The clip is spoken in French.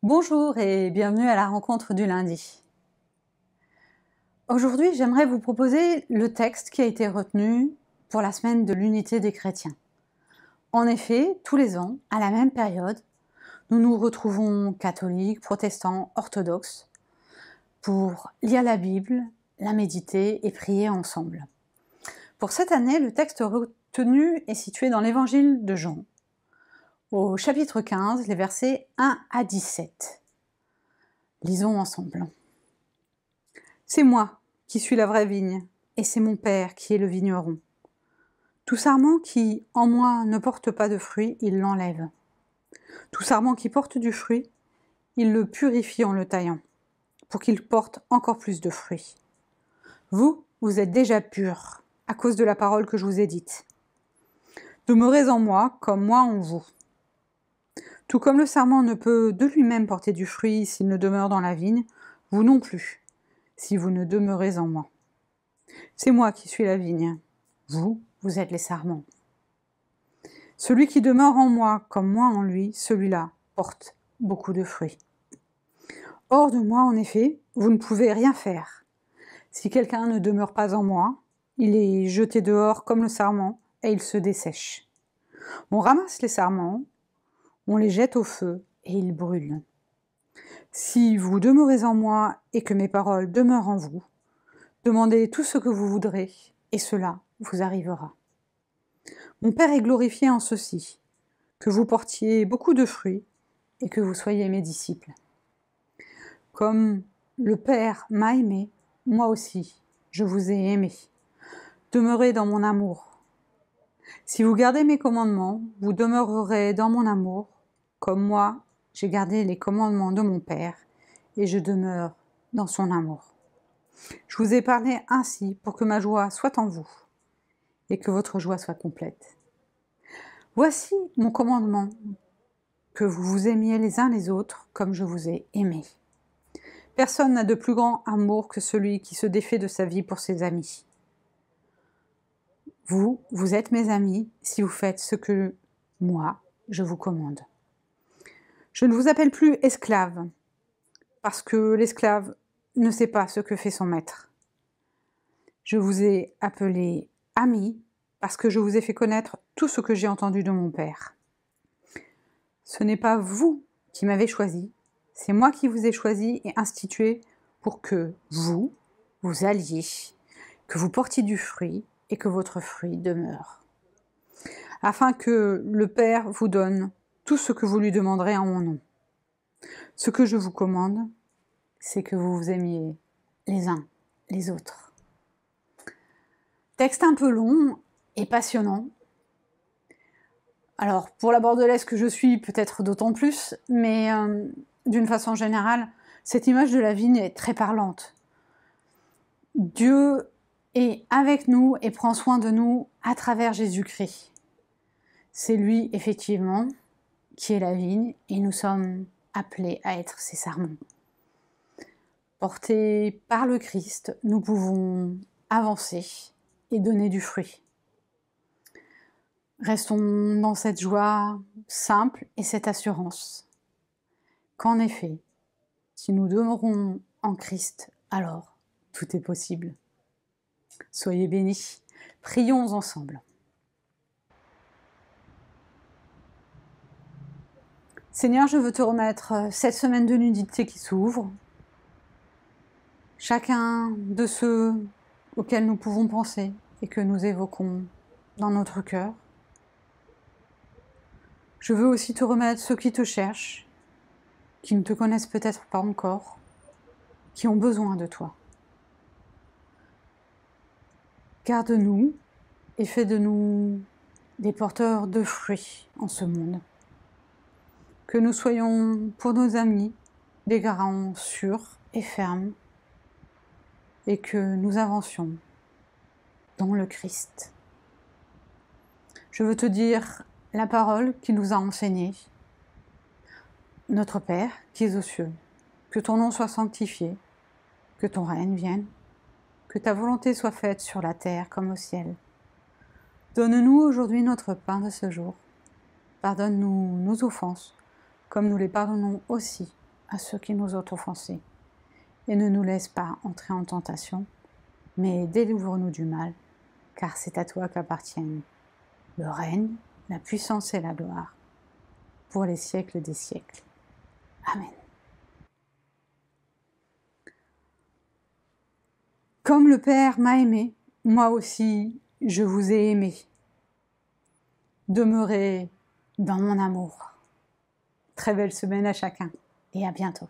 Bonjour et bienvenue à la rencontre du lundi. Aujourd'hui, j'aimerais vous proposer le texte qui a été retenu pour la semaine de l'unité des chrétiens. En effet, tous les ans, à la même période, nous nous retrouvons catholiques, protestants, orthodoxes, pour lire la Bible, la méditer et prier ensemble. Pour cette année, le texte retenu est situé dans l'évangile de Jean, au chapitre 15, les versets 1 à 17. Lisons ensemble. C'est moi qui suis la vraie vigne, et c'est mon Père qui est le vigneron. Tout sarment qui, en moi, ne porte pas de fruit, il l'enlève. Tout sarment qui porte du fruit, il le purifie en le taillant, pour qu'il porte encore plus de fruits. Vous, vous êtes déjà purs, à cause de la parole que je vous ai dite. Demeurez en moi, comme moi en vous. Tout comme le sarment ne peut de lui-même porter du fruit s'il ne demeure dans la vigne, vous non plus, si vous ne demeurez en moi. C'est moi qui suis la vigne, vous êtes les sarments. Celui qui demeure en moi comme moi en lui, celui-là porte beaucoup de fruits. Hors de moi, en effet, vous ne pouvez rien faire. Si quelqu'un ne demeure pas en moi, il est jeté dehors comme le sarment et il se dessèche. On ramasse les sarments, on les jette au feu et ils brûlent. Si vous demeurez en moi et que mes paroles demeurent en vous, demandez tout ce que vous voudrez et cela vous arrivera. Mon Père est glorifié en ceci, que vous portiez beaucoup de fruits et que vous soyez mes disciples. Comme le Père m'a aimé, moi aussi, je vous ai aimé. Demeurez dans mon amour. Si vous gardez mes commandements, vous demeurerez dans mon amour, comme moi, j'ai gardé les commandements de mon Père et je demeure dans son amour. Je vous ai parlé ainsi pour que ma joie soit en vous et que votre joie soit complète. Voici mon commandement, que vous vous aimiez les uns les autres comme je vous ai aimés. Personne n'a de plus grand amour que celui qui se défait de sa vie pour ses amis. Vous êtes mes amis si vous faites ce que moi, je vous commande. Je ne vous appelle plus esclave, parce que l'esclave ne sait pas ce que fait son maître. Je vous ai appelé amis, parce que je vous ai fait connaître tout ce que j'ai entendu de mon Père. Ce n'est pas vous qui m'avez choisi, c'est moi qui vous ai choisi et institué pour que vous alliez, que vous portiez du fruit et que votre fruit demeure. Afin que le Père vous donne tout ce que vous lui demanderez en mon nom. Ce que je vous commande, c'est que vous vous aimiez les uns les autres. Texte un peu long et passionnant. Alors, pour la bordelaise que je suis, peut-être d'autant plus, mais d'une façon générale, cette image de la vigne est très parlante. Dieu est avec nous et prend soin de nous à travers Jésus-Christ. C'est lui, effectivement, qui est la vigne et nous sommes appelés à être ses sarments. Portés par le Christ, nous pouvons avancer et donner du fruit. Restons dans cette joie simple et cette assurance qu'en effet, si nous demeurons en Christ, alors tout est possible. Soyez bénis. Prions ensemble. Seigneur, je veux te remettre cette semaine de nudité qui s'ouvre. Chacun de ceux auxquels nous pouvons penser et que nous évoquons dans notre cœur. Je veux aussi te remettre ceux qui te cherchent, qui ne te connaissent peut-être pas encore, qui ont besoin de toi. Garde-nous et fais de nous des porteurs de fruits en ce monde. Que nous soyons pour nos amis des garants sûrs et fermes et que nous avancions dans le Christ. Je veux te dire la parole qui nous a enseigné. Notre Père qui es aux cieux, que ton nom soit sanctifié, que ton règne vienne, que ta volonté soit faite sur la terre comme au ciel. Donne-nous aujourd'hui notre pain de ce jour. Pardonne-nous nos offenses, comme nous les pardonnons aussi à ceux qui nous ont offensés, et ne nous laisse pas entrer en tentation, mais délivre-nous du mal, car c'est à toi qu'appartiennent le règne, la puissance et la gloire, pour les siècles des siècles. Amen. Comme le Père m'a aimé, moi aussi je vous ai aimé. Demeurez dans mon amour. Très belle semaine à chacun et à bientôt.